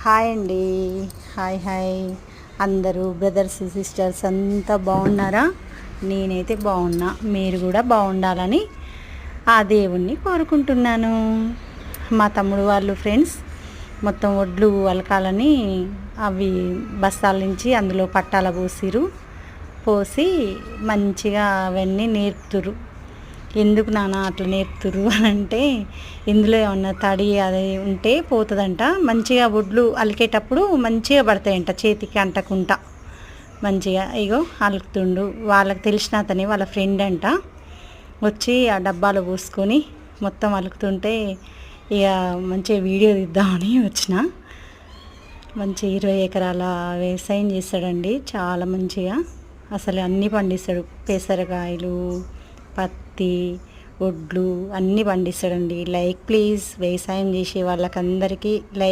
Hi అండి. Hi hi అందరూ brothers sisters అంతా బాగున్నారా? నేనైతే బాగున్నా. మీరు కూడా బాగుండాలని ఆ దేవుణ్ణి కోరుకుంటున్నాను. మా తమ్ముడు వాళ్ళు ఫ్రెండ్స్ మొత్తం ఒడ్లు అలకాలని అవి బస్తాల నుంచి అందులో పట్టాల పోసి మంచిగా అవన్నీ నేర్పుతురు. ఎందుకు నాన్న అట్లా నేర్పుతురు అని అంటే, ఇందులో ఏమన్నా తడి అది ఉంటే పోతుందంట. మంచిగా ఒడ్లు అలికేటప్పుడు మంచిగా పడతాయంట, చేతికి అంటకుండా మంచిగా. ఇగో అలుకుతుండు. వాళ్ళకి తెలిసిన అతని వాళ్ళ ఫ్రెండ్ అంట. వచ్చి ఆ డబ్బాలో పోసుకొని మొత్తం అలుకుతుంటే ఇక మంచిగా వీడియో తీద్దామని వచ్చిన. మంచి 20 ఎకరాల వ్యవసాయం చేస్తాడండి, చాలా మంచిగా. అసలు అన్నీ పండిస్తాడు. పెసరకాయలు, పత్తి, ఒడ్లు అన్నీ పండిస్తాడండి. లైక్ ప్లీజ్, వ్యవసాయం చేసే వాళ్ళకందరికీ లైక్.